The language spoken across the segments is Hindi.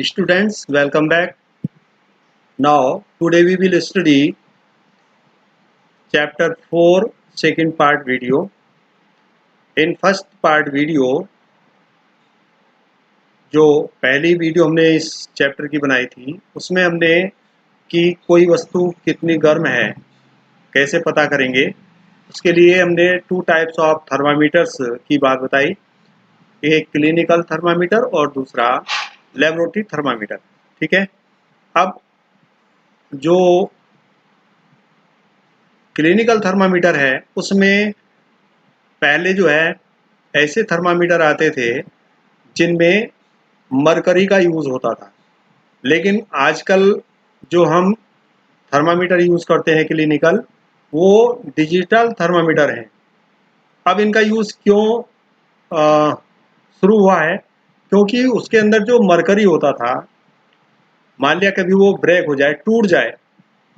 Students, welcome back. Now, today we will study chapter 4, second part video. In first part video, जो पहली वीडियो हमने इस चैप्टर की बनाई थी, उसमें हमने कि कोई वस्तु कितनी गर्म है, कैसे पता करेंगे, उसके लिए हमने 2 टाइप्स ऑफ थर्मामीटर्स की बात बताई। एक क्लिनिकल थर्मामीटर और दूसरा लेबोरेटरी थर्मामीटर। ठीक है। अब जो क्लिनिकल थर्मामीटर है उसमें पहले जो है ऐसे थर्मामीटर आते थे जिनमें मरकरी का यूज़ होता था, लेकिन आजकल जो हम थर्मामीटर यूज़ करते हैं क्लिनिकल, वो डिजिटल थर्मामीटर हैं। अब इनका यूज़ क्यों शुरू हुआ है? क्योंकि उसके अंदर जो मरकरी होता था, मान लिया कभी वो ब्रेक हो जाए, टूट जाए,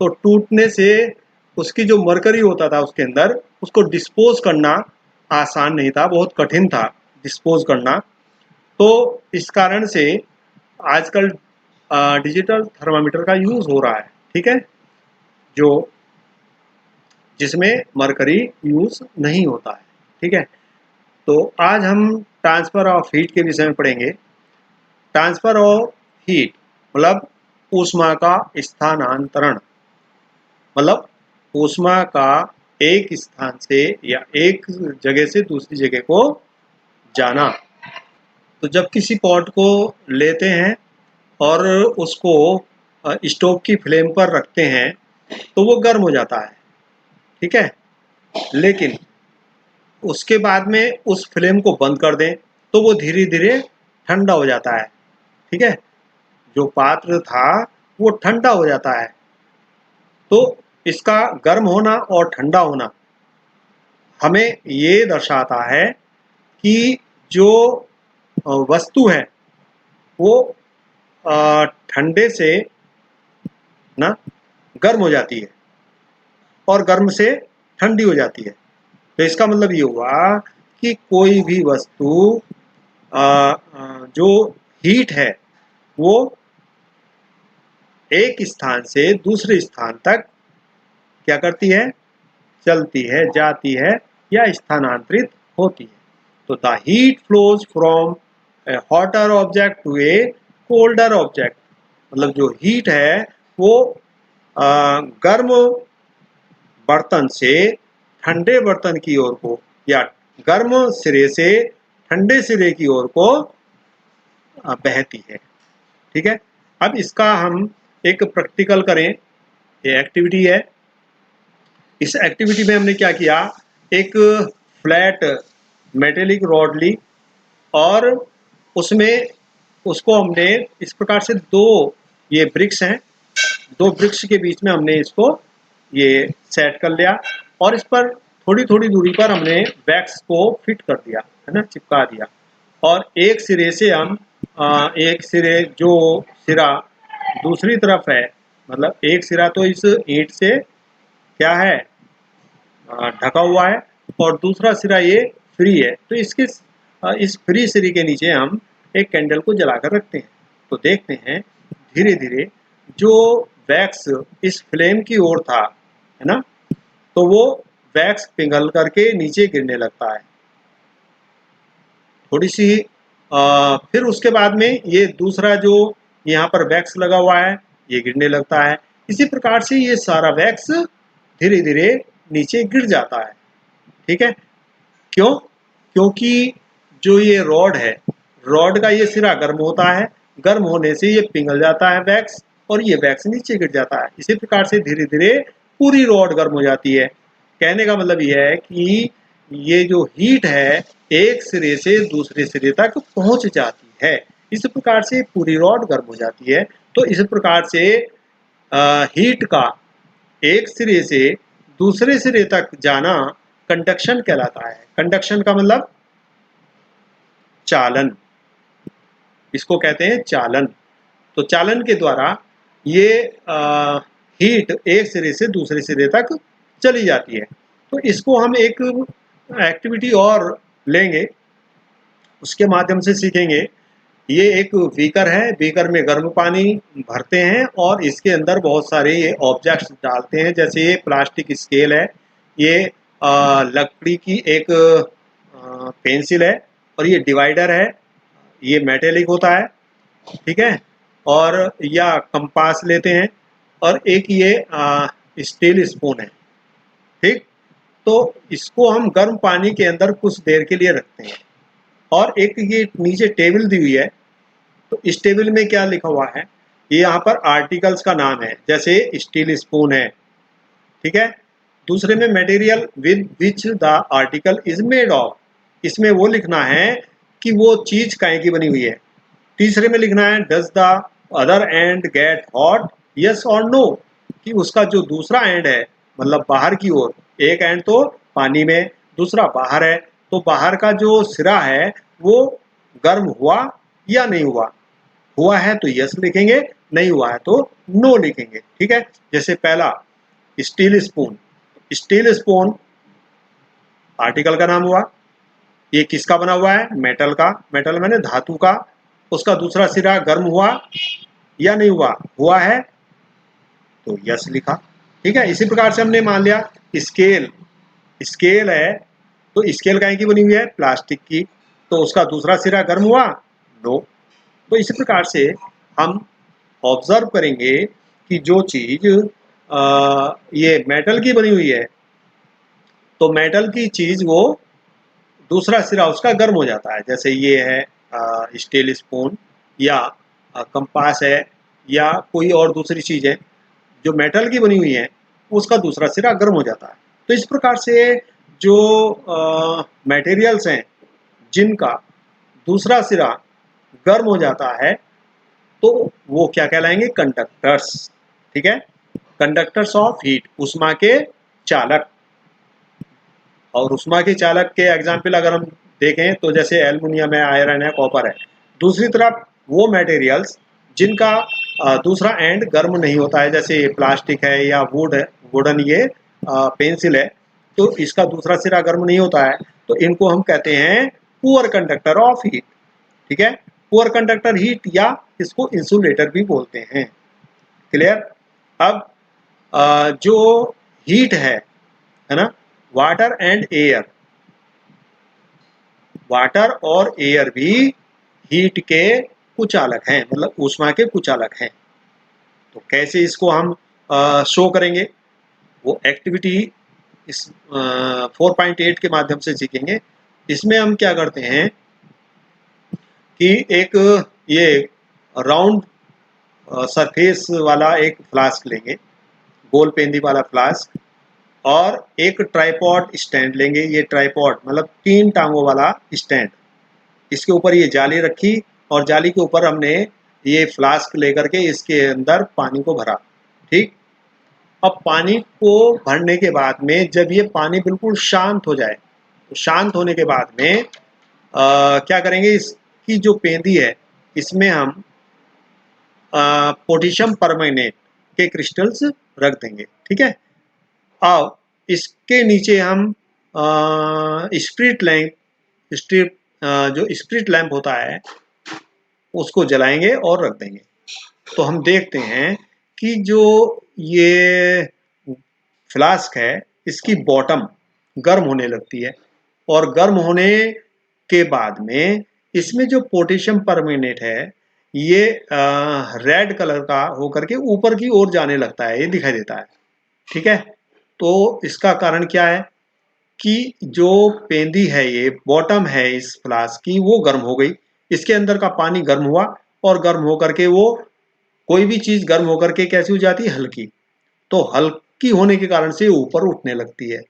तो टूटने से उसकी जो मरकरी होता था उसके अंदर, उसको डिस्पोज करना आसान नहीं था, बहुत कठिन था डिस्पोज करना। तो इस कारण से आजकल डिजिटल थर्मामीटर का यूज़ हो रहा है। ठीक है, जो जिसमें मरकरी यूज़ नहीं होता है। ठीक है, तो आज हम ट्रांसफ़र ऑफ हीट के विषय में पढ़ेंगे। ट्रांसफ़र ऑफ हीट मतलब ऊष्मा का स्थानांतरण, मतलब ऊष्मा का एक स्थान से या एक जगह से दूसरी जगह को जाना। तो जब किसी पॉट को लेते हैं और उसको स्टोव की फ्लेम पर रखते हैं तो वो गर्म हो जाता है। ठीक है, लेकिन उसके बाद में उस फ्लेम को बंद कर दें तो वो धीरे धीरे ठंडा हो जाता है। ठीक है, जो पात्र था वो ठंडा हो जाता है। तो इसका गर्म होना और ठंडा होना हमें ये दर्शाता है कि जो वस्तु है वो ठंडे से ना गर्म हो जाती है और गर्म से ठंडी हो जाती है। तो इसका मतलब ये हुआ कि कोई भी वस्तु जो हीट है वो एक स्थान से दूसरे स्थान तक क्या करती है, चलती है, जाती है या स्थानांतरित होती है। तो the heat flows from a hotter object to a colder object, मतलब जो हीट है वो गर्म बर्तन से ठंडे बर्तन की ओर को या गर्म सिरे से ठंडे सिरे की ओर को बहती है। ठीक है, अब इसका हम एक प्रैक्टिकल करें, ये एक्टिविटी है। इस एक्टिविटी में हमने क्या किया, एक फ्लैट मेटेलिक रॉड ली और उसमें उसको हमने इस प्रकार से दो ये ब्रिक्स हैं, दो ब्रिक्स के बीच में हमने इसको ये सेट कर लिया और इस पर थोड़ी थोड़ी दूरी पर हमने वैक्स को फिट कर दिया, है ना, चिपका दिया। और एक सिरे से हम एक सिरे जो सिरा दूसरी तरफ है, मतलब एक सिरा तो इस ईंट से क्या है, ढका हुआ है और दूसरा सिरा ये फ्री है। तो इसके इस फ्री सिरे के नीचे हम एक कैंडल को जलाकर रखते हैं। तो देखते हैं धीरे धीरे जो वैक्स इस फ्लेम की ओर था, है ना, तो वो वैक्स पिघल करके नीचे गिरने लगता है थोड़ी सी। फिर उसके बाद में ये दूसरा जो यहाँ पर वैक्स लगा हुआ है ये गिरने लगता है। इसी प्रकार से ये सारा वैक्स धीरे धीरे नीचे गिर जाता है। ठीक है, क्यों? क्योंकि जो ये रॉड है, रॉड का ये सिरा गर्म होता है, गर्म होने से ये पिघल जाता है वैक्स और ये वैक्स नीचे गिर जाता है। इसी प्रकार से धीरे धीरे पूरी रॉड गर्म हो जाती है। कहने का मतलब यह है कि ये जो हीट है एक सिरे से दूसरे सिरे तक पहुंच जाती है। इस प्रकार से पूरी रॉड गर्म हो जाती है। तो इस प्रकार से हीट का एक सिरे से दूसरे सिरे तक जाना कंडक्शन कहलाता है। कंडक्शन का मतलब चालन, इसको कहते हैं चालन। तो चालन के द्वारा ये हीट एक सिरे से दूसरे सिरे तक चली जाती है। तो इसको हम एक एक्टिविटी और लेंगे, उसके माध्यम से सीखेंगे ये एक बीकर है, बीकर में गर्म पानी भरते हैं और इसके अंदर बहुत सारे ये ऑब्जेक्ट्स डालते हैं, जैसे ये प्लास्टिक स्केल है, ये लकड़ी की एक पेंसिल है, और ये डिवाइडर है, ये मेटेलिक होता है, ठीक है, और या कंपास लेते हैं, और एक ये स्टील स्पून है, ठीक। तो इसको हम गर्म पानी के अंदर कुछ देर के लिए रखते हैं, और एक ये नीचे टेबल दी हुई है, तो इस टेबल में क्या लिखा हुआ है, ये यहाँ पर आर्टिकल्स का नाम है, जैसे स्टील स्पून है, ठीक है। दूसरे में material with which the article is made of, इसमें वो लिखना है कि वो चीज काहे की बनी हुई है। तीसरे में लिखना है does the other and get hot, yes और नो, कि उसका जो दूसरा एंड है, मतलब बाहर की ओर, एक एंड तो पानी में, दूसरा बाहर है, तो बाहर का जो सिरा है वो गर्म हुआ या नहीं हुआ, हुआ है तो यस लिखेंगे, नहीं हुआ है तो नो लिखेंगे, ठीक है। जैसे पहला steel spoon, steel spoon article का नाम हुआ, ये किसका बना हुआ है, मेटल का, मेटल मैंने धातु का, उसका दूसरा सिरा गर्म हुआ या नहीं हुआ, हुआ है तो यस लिखा, ठीक है। इसी प्रकार से हमने मान लिया स्केल, स्केल है, तो स्केल काहे की बनी हुई है, प्लास्टिक की, तो उसका दूसरा सिरा गर्म हुआ, नो। तो इसी प्रकार से हम ऑब्जर्व करेंगे कि जो चीज ये मेटल की बनी हुई है, तो मेटल की चीज वो दूसरा सिरा उसका गर्म हो जाता है, जैसे ये है स्टील स्पून, या कंपास है, या कोई और दूसरी चीज है जो मेटल की बनी हुई है, उसका दूसरा सिरा गर्म हो जाता है। तो इस प्रकार से जो मटेरियल्स हैं जिनका दूसरा सिरा गर्म हो जाता है, तो वो क्या कहलाएंगे, कंडक्टर्स, ठीक है। कंडक्टर्स ऑफ हीट, उष्मा के चालक। और उष्मा के चालक के एग्जाम्पल अगर हम देखें तो जैसे एल्युमिनियम है, आयरन है, कॉपर है। दूसरी तरफ वो मटेरियल्स जिनका दूसरा एंड गर्म नहीं होता है, जैसे प्लास्टिक है या वुड है, वुडन ये पेंसिल है, तो इसका दूसरा सिरा गर्म नहीं होता है, तो इनको हम कहते हैं पुअर कंडक्टर ऑफ हीट, ठीक है। पुअर कंडक्टर हीट, या इसको इंसुलेटर भी बोलते हैं, क्लियर। अब जो हीट है ना, वाटर एंड एयर, वाटर और एयर भी हीट के कुचालक हैं, मतलब ऊष्मा के कुचालक हैं। तो कैसे इसको हम शो करेंगे, वो एक्टिविटी इस 4.8 के माध्यम से सीखेंगे। इसमें हम क्या करते हैं कि एक ये राउंड सरफेस वाला एक फ्लास्क लेंगे, गोल पेंदी वाला फ्लास्क, और एक ट्राइपॉड स्टैंड लेंगे, ये ट्राइपॉड मतलब 3 टांगों वाला स्टैंड, इसके ऊपर ये जाली रखी, और जाली के ऊपर हमने ये फ्लास्क लेकर के इसके अंदर पानी को भरा, ठीक। अब पानी को भरने के बाद में जब ये पानी बिल्कुल शांत हो जाए, तो शांत होने के बाद में क्या करेंगे, इसकी जो पेंदी है इसमें हम पोटेशियम परमैंगनेट के क्रिस्टल्स रख देंगे, ठीक है। अब इसके नीचे हम स्ट्रीट लैंप, स्ट्रीट जो स्ट्रीट लैंप होता है उसको जलाएंगे और रख देंगे। तो हम देखते हैं कि जो ये फ्लास्क है इसकी बॉटम गर्म होने लगती है, और गर्म होने के बाद में इसमें जो पोटेशियम परमैंगनेट है ये रेड कलर का होकर के ऊपर की ओर जाने लगता है, ये दिखाई देता है, ठीक है। तो इसका कारण क्या है कि जो पेंदी है, ये बॉटम है इस फ्लास्क की, वो गर्म हो गई, इसके अंदर का पानी गर्म हुआ, और गर्म होकर के वो, कोई भी चीज गर्म होकर के कैसी हो जाती है, हल्की, तो हल्की होने के कारण से ऊपर उठने लगती है,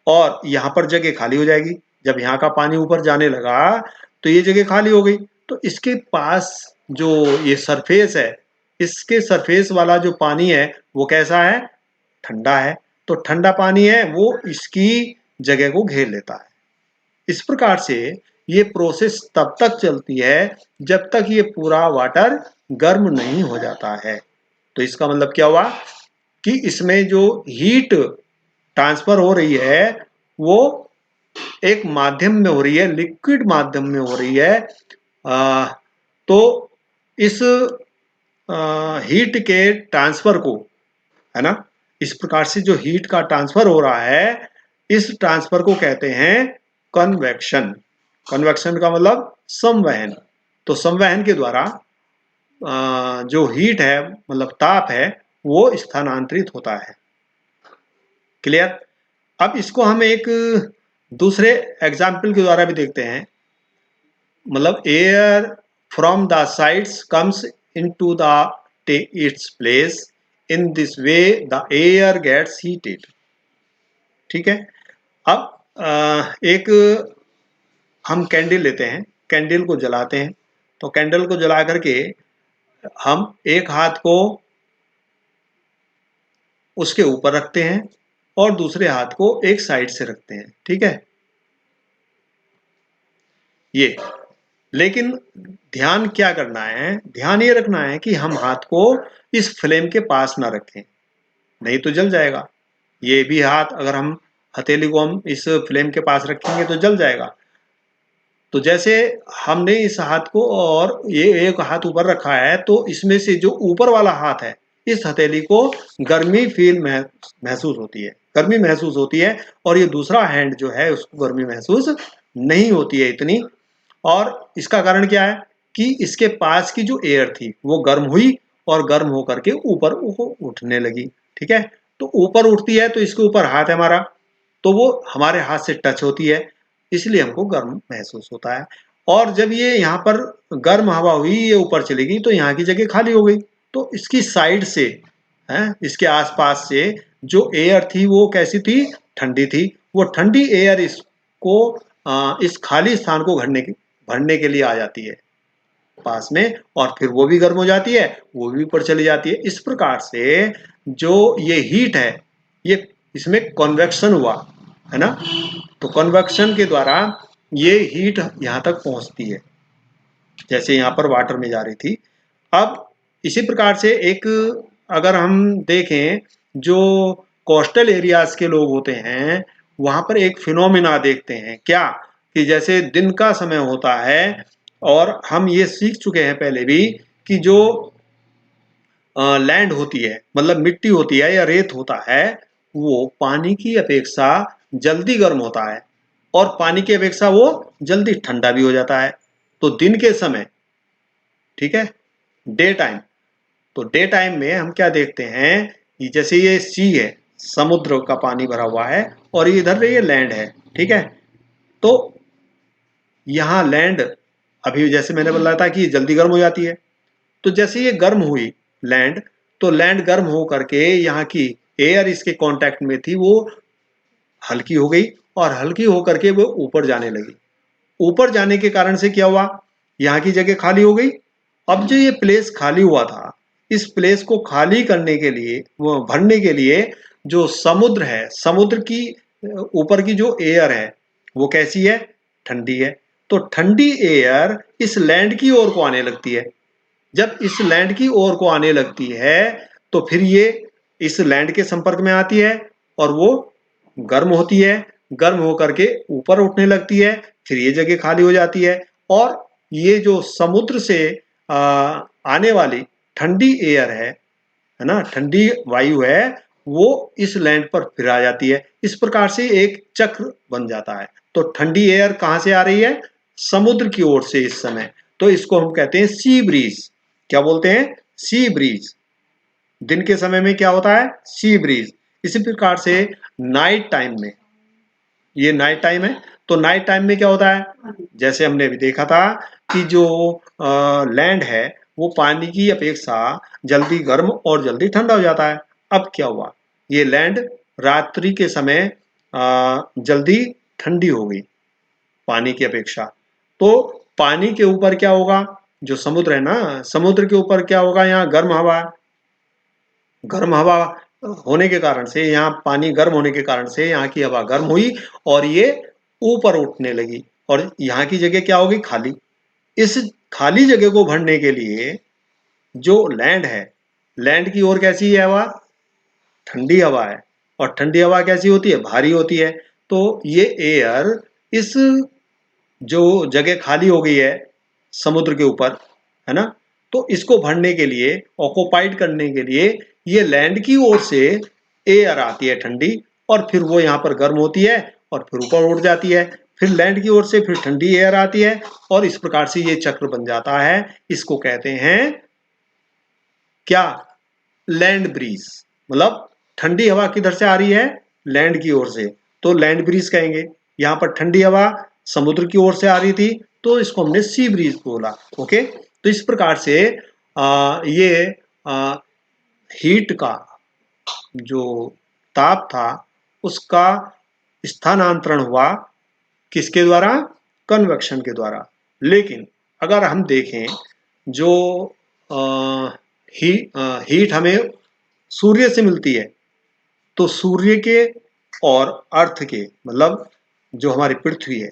और यहाँ पर जगह खाली हो जाएगी। जब यहाँ का पानी ऊपर जाने लगा तो ये जगह खाली हो गई, तो इसके पास जो ये सरफेस है, इसके सरफेस वाला जो पानी है वो कैसा है, ठंडा है। तो ठंडा पानी है वो इसकी जगह को घेर लेता है। इस प्रकार से ये प्रोसेस तब तक चलती है जब तक ये पूरा वाटर गर्म नहीं हो जाता है। तो इसका मतलब क्या हुआ कि इसमें जो हीट ट्रांसफर हो रही है वो एक माध्यम में हो रही है, लिक्विड माध्यम में हो रही है। तो इस हीट के ट्रांसफर को, है ना, इस प्रकार से जो हीट का ट्रांसफर हो रहा है, इस ट्रांसफर को कहते हैं कन्वेक्शन। कन्वेक्शन का मतलब संवहन। तो संवहन के द्वारा जो हीट है, मतलब ताप है, वो स्थानांतरित होता है। क्लियर? अब इसको हम एक दूसरे एग्जाम्पल के द्वारा भी देखते हैं। मतलब air from the sides comes into the it's place, in this way the air gets heated. ठीक है। अब एक हम कैंडल लेते हैं, कैंडल को जलाते हैं। तो कैंडल को जला करके हम एक हाथ को उसके ऊपर रखते हैं और दूसरे हाथ को एक साइड से रखते हैं। ठीक है, ये। लेकिन ध्यान क्या करना है, ध्यान ये रखना है कि हम हाथ को इस फ्लेम के पास ना रखें, नहीं तो जल जाएगा। ये भी हाथ, अगर हम हथेली को हम इस फ्लेम के पास रखेंगे तो जल जाएगा। तो जैसे हमने इस हाथ को और ये एक हाथ ऊपर रखा है, तो इसमें से जो ऊपर वाला हाथ है, इस हथेली को गर्मी महसूस होती है, गर्मी महसूस होती है, और ये दूसरा हैंड जो है उसको गर्मी महसूस नहीं होती है इतनी। और इसका कारण क्या है कि इसके पास की जो एयर थी वो गर्म हुई और गर्म होकर के ऊपर उठने लगी। ठीक है, तो ऊपर उठती है तो इसके ऊपर हाथ है हमारा, तो वो हमारे हाथ से टच होती है, इसलिए हमको गर्म महसूस होता है। और जब ये यहाँ पर गर्म हवा हुई, ये ऊपर चली गई, तो यहाँ की जगह खाली हो गई। तो इसकी साइड से, है, इसके आसपास से जो एयर थी वो कैसी थी, ठंडी थी। वो ठंडी एयर इसको इस खाली स्थान को भरने के लिए आ जाती है पास में, और फिर वो भी गर्म हो जाती है, वो भी ऊपर चली जाती है। इस प्रकार से जो ये हीट है, ये इसमें कन्वेक्शन हुआ, है ना। तो कन्वेक्शन के द्वारा ये हीट यहाँ तक पहुँचती है, जैसे यहाँ पर वाटर में जा रही थी। अब इसी प्रकार से एक, अगर हम देखें, जो कोस्टल एरियाज के लोग होते हैं, वहाँ पर एक फिनोमिना देखते हैं क्या, कि जैसे दिन का समय होता है, और हम ये सीख चुके हैं पहले भी कि जो लैंड होती है, मतलब मिट्टी होती है या रेत होता है, वो पानी की अपेक्षा जल्दी गर्म होता है, और पानी की अपेक्षा वो जल्दी ठंडा भी हो जाता है। तो दिन के समय, ठीक है, डे टाइम, तो डे टाइम में हम क्या देखते हैं कि जैसे ये सी है, समुद्र का पानी भरा हुआ है, और इधर ये लैंड है। ठीक है, तो यहाँ लैंड, अभी जैसे मैंने बोला था कि जल्दी गर्म हो जाती है, तो जैसे ये गर्म हुई लैंड, तो लैंड गर्म हो करके यहाँ की एयर इसके कांटेक्ट में थी, वो हल्की हो गई, और हल्की हो करके वो ऊपर जाने लगी। ऊपर जाने के कारण से क्या हुआ, यहाँ की जगह खाली हो गई। अब जो ये प्लेस खाली हुआ था, इस प्लेस को खाली करने के लिए, वो भरने के लिए, जो समुद्र है, समुद्र की ऊपर की जो एयर है वो कैसी है, ठंडी है। तो ठंडी एयर इस लैंड की ओर को आने लगती है। जब इस लैंड की ओर को आने लगती है, तो फिर ये इस लैंड के संपर्क में आती है, और वो गर्म होती है, गर्म होकर के ऊपर उठने लगती है, फिर ये जगह खाली हो जाती है, और ये जो समुद्र से आने वाली ठंडी एयर है ना, ठंडी वायु है, वो इस लैंड पर फिर आ जाती है। इस प्रकार से एक चक्र बन जाता है। तो ठंडी एयर कहाँ से आ रही है, समुद्र की ओर से इस समय। तो इसको हम कहते हैं सी ब्रीज। क्या बोलते हैं, सी ब्रीज। दिन के समय में क्या होता है, सी ब्रीज। इसी प्रकार से नाइट टाइम में, ये नाइट टाइम है, तो नाइट टाइम में क्या होता है, जैसे हमने अभी देखा था कि जो लैंड है वो पानी की अपेक्षा जल्दी गर्म और जल्दी ठंडा हो जाता है। अब क्या हुआ, ये लैंड रात्रि के समय जल्दी ठंडी हो गई पानी की अपेक्षा। तो पानी के ऊपर क्या होगा, जो समुद्र है ना, समुद्र के ऊपर क्या होगा, यहाँ गर्म हवा, गर्म हवा होने के कारण से, यहाँ पानी गर्म होने के कारण से यहाँ की हवा गर्म हुई, और ये ऊपर उठने लगी, और यहाँ की जगह क्या होगी, खाली। इस खाली जगह को भरने के लिए जो लैंड है, लैंड की ओर कैसी है हवा, ठंडी हवा है, और ठंडी हवा कैसी होती है, भारी होती है। तो ये एयर इस जो जगह खाली हो गई है समुद्र के ऊपर, है ना। तो इसको भरने के लिए, ऑक्युपाइड करने के लिए ये लैंड की ओर से एयर आती है ठंडी, और फिर वो यहाँ पर गर्म होती है और फिर ऊपर उड़ जाती है, फिर लैंड की ओर से फिर ठंडी एयर आती है, और इस प्रकार से ये चक्र बन जाता है। इसको कहते हैं क्या, लैंड ब्रीज। मतलब ठंडी हवा किधर से आ रही है, लैंड की ओर से, तो लैंड ब्रीज कहेंगे। यहाँ पर ठंडी हवा समुद्र की ओर से आ रही थी, तो इसको हमने सी ब्रीज बोला। ओके, तो इस प्रकार से ये हीट का जो ताप था उसका स्थानांतरण हुआ किसके द्वारा, कन्वेक्शन के द्वारा। लेकिन अगर हम देखें जो हीट हमें सूर्य से मिलती है, तो सूर्य के और अर्थ के, मतलब जो हमारी पृथ्वी है,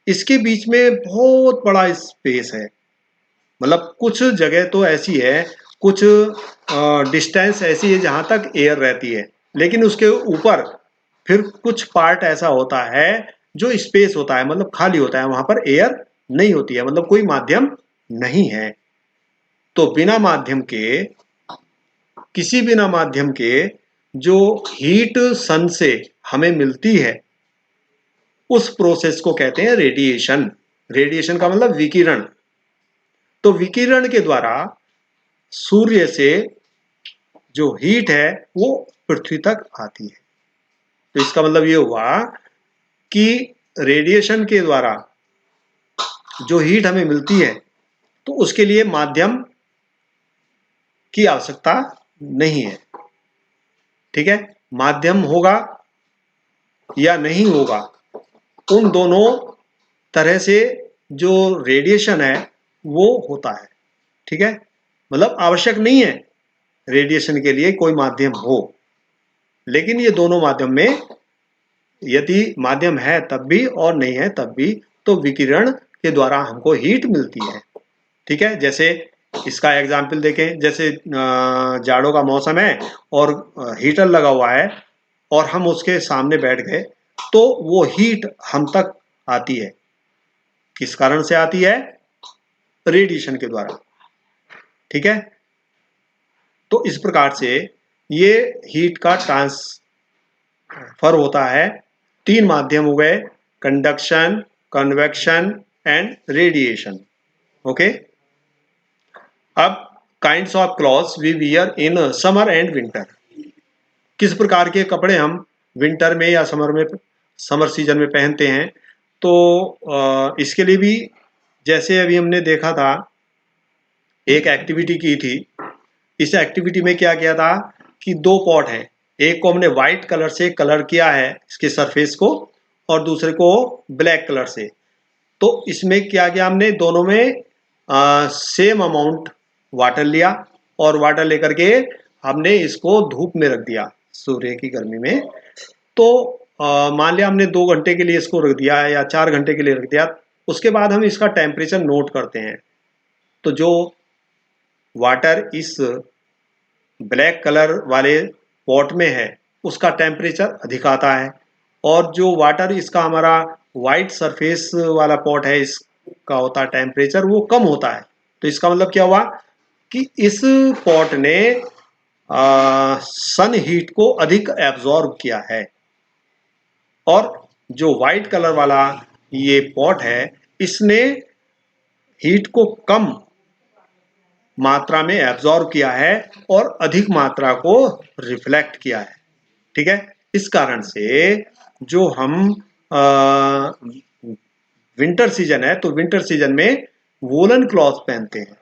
इसके बीच में बहुत बड़ा स्पेस है। मतलब कुछ जगह तो ऐसी है, कुछ डिस्टेंस ऐसी है जहां तक एयर रहती है, लेकिन उसके ऊपर फिर कुछ पार्ट ऐसा होता है जो स्पेस होता है, मतलब खाली होता है, वहां पर एयर नहीं होती है, मतलब कोई माध्यम नहीं है। तो बिना माध्यम के, किसी बिना माध्यम के जो हीट सन से हमें मिलती है, उस प्रोसेस को कहते हैं रेडिएशन। रेडिएशन का मतलब विकिरण। तो विकिरण के द्वारा सूर्य से जो हीट है वो पृथ्वी तक आती है। तो इसका मतलब ये हुआ कि रेडिएशन के द्वारा जो हीट हमें मिलती है, तो उसके लिए माध्यम की आवश्यकता नहीं है। ठीक है, माध्यम होगा या नहीं होगा, उन दोनों तरह से जो रेडिएशन है वो होता है। ठीक है, मतलब आवश्यक नहीं है रेडिएशन के लिए कोई माध्यम हो, लेकिन ये दोनों माध्यम में, यदि माध्यम है तब भी और नहीं है तब भी, तो विकिरण के द्वारा हमको हीट मिलती है। ठीक है, जैसे इसका एग्जाम्पल देखें, जैसे जाड़ों का मौसम है और हीटर लगा हुआ है और हम उसके सामने बैठ गए, तो वो हीट हम तक आती है। किस कारण से आती है, रेडिएशन के द्वारा। ठीक है, तो इस प्रकार से ये हीट का ट्रांसफर होता है। तीन माध्यम हो गए, conduction, convection and radiation. Okay, अब kinds of clothes we wear इन समर एंड विंटर। किस प्रकार के कपड़े हम विंटर में या समर सीजन में पहनते हैं। तो इसके लिए भी, जैसे अभी हमने देखा था, एक एक्टिविटी की थी। इस एक्टिविटी में क्या किया था कि दो पॉट हैं, एक को हमने व्हाइट कलर से कलर किया है इसके सरफेस को, और दूसरे को ब्लैक कलर से। तो इसमें क्या किया हमने, दोनों में सेम अमाउंट वाटर लिया, और वाटर लेकर के हमने इसको धूप में रख दिया सूर्य की गर्मी में। तो मान लिया हमने 2 घंटे के लिए इसको रख दिया या 4 घंटे के लिए रख दिया। उसके बाद हम इसका टेम्परेचर नोट करते हैं। तो जो वाटर इस ब्लैक कलर वाले पॉट में है उसका टेम्परेचर अधिक आता है, और जो वाटर इसका हमारा वाइट सरफेस वाला पॉट है इसका होता है टेम्परेचर वो कम होता है। तो इसका मतलब क्या हुआ कि इस पॉट ने सन हीट को अधिक एब्जॉर्ब किया है, और जो व्हाइट कलर वाला ये पॉट है इसने हीट को कम मात्रा में एब्जॉर्ब किया है और अधिक मात्रा को रिफ्लेक्ट किया है। ठीक है, इस कारण से जो हम विंटर सीजन है, तो विंटर सीजन में वोलन क्लॉथ पहनते हैं।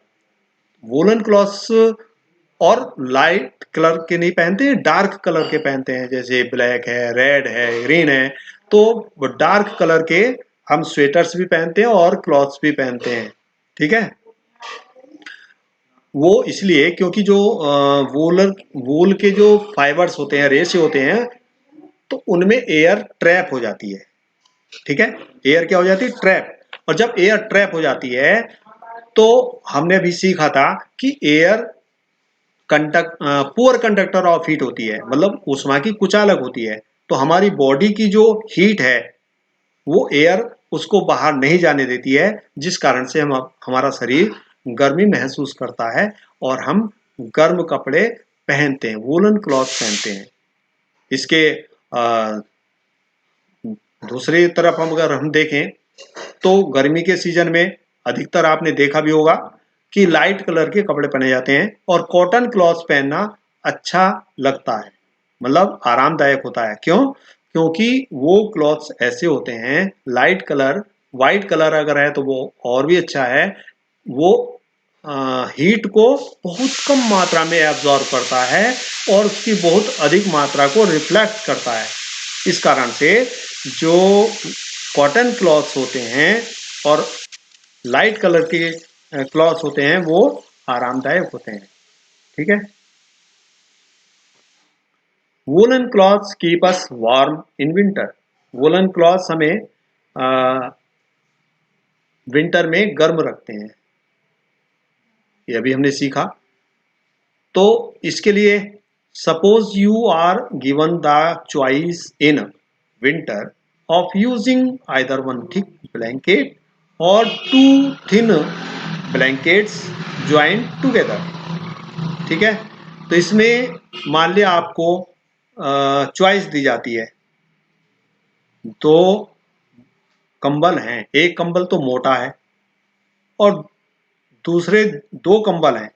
वोलन क्लॉथ्स और लाइट कलर के नहीं पहनते, डार्क कलर के पहनते हैं, जैसे ब्लैक है, रेड है, ग्रीन है। तो डार्क कलर के हम स्वेटर्स भी पहनते हैं और क्लॉथ्स भी पहनते हैं। ठीक है, वो इसलिए क्योंकि जो वूल के जो फाइबर्स होते हैं, रेशे होते हैं, तो उनमें एयर ट्रैप हो जाती है। ठीक है, एयर क्या हो जाती है, ट्रैप। और जब एयर ट्रैप हो जाती है, तो हमने अभी सीखा था कि air poor conductor of heat होती है, मतलब ऊष्मा की कुचालक होती है। तो हमारी बॉडी की जो हीट है वो एयर उसको बाहर नहीं जाने देती है, जिस कारण से हमारा शरीर गर्मी महसूस करता है और हम गर्म कपड़े पहनते हैं, वूलन क्लॉथ पहनते हैं। इसके दूसरी तरफ अगर हम देखें तो गर्मी के सीजन में अधिकतर आपने देखा भी होगा कि लाइट कलर के कपड़े पहने जाते हैं और कॉटन क्लॉथ्स पहनना अच्छा लगता है, मतलब आरामदायक होता है। क्यों? क्योंकि वो क्लॉथ्स ऐसे होते हैं, लाइट कलर, वाइट कलर अगर है तो वो और भी अच्छा है। वो हीट को बहुत कम मात्रा में एब्जॉर्ब करता है और उसकी बहुत अधिक मात्रा को रिफ्लेक्ट करता है। इस कारण से जो कॉटन क्लॉथ्स होते हैं और लाइट कलर के क्लॉथ्स होते हैं वो आरामदायक होते हैं। ठीक है। Woollen clothes keep us warm in winter. Woollen clothes हमें विंटर में गर्म रखते हैं, ये अभी हमने सीखा। तो इसके लिए suppose you are given the choice in winter of using either one thick blanket और two thin blankets joint together. ठीक है। तो इसमें मान लिया आपको चॉइस दी जाती है, दो कंबल हैं, एक कंबल तो मोटा है और दूसरे दो कंबल हैं,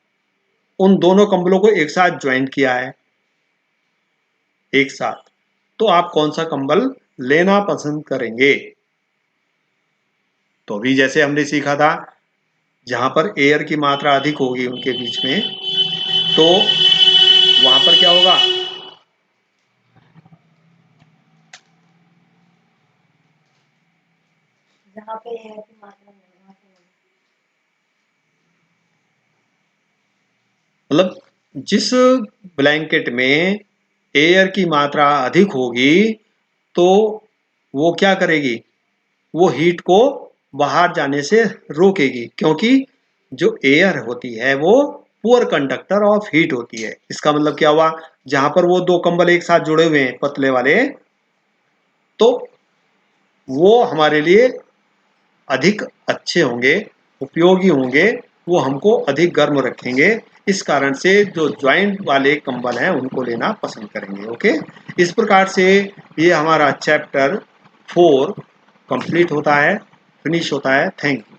उन दोनों कंबलों को एक साथ ज्वाइंट किया है एक साथ, तो आप कौन सा कंबल लेना पसंद करेंगे? तो अभी जैसे हमने सीखा था, जहां पर एयर की मात्रा अधिक होगी उनके बीच में, तो वहां पर क्या होगा? जहाँ पे एयर की मात्रा मतलब जिस ब्लैंकेट में एयर की मात्रा अधिक होगी तो वो क्या करेगी? वो हीट को बाहर जाने से रोकेगी, क्योंकि जो एयर होती है वो पुअर कंडक्टर ऑफ हीट होती है। इसका मतलब क्या हुआ? जहां पर वो दो कंबल एक साथ जुड़े हुए हैं पतले वाले, तो वो हमारे लिए अधिक अच्छे होंगे, उपयोगी होंगे, वो हमको अधिक गर्म रखेंगे। इस कारण से जो ज्वाइंट वाले कंबल हैं उनको लेना पसंद करेंगे। ओके, इस प्रकार से ये हमारा चैप्टर 4 कंप्लीट होता है, फिनिश होता है। Thank you.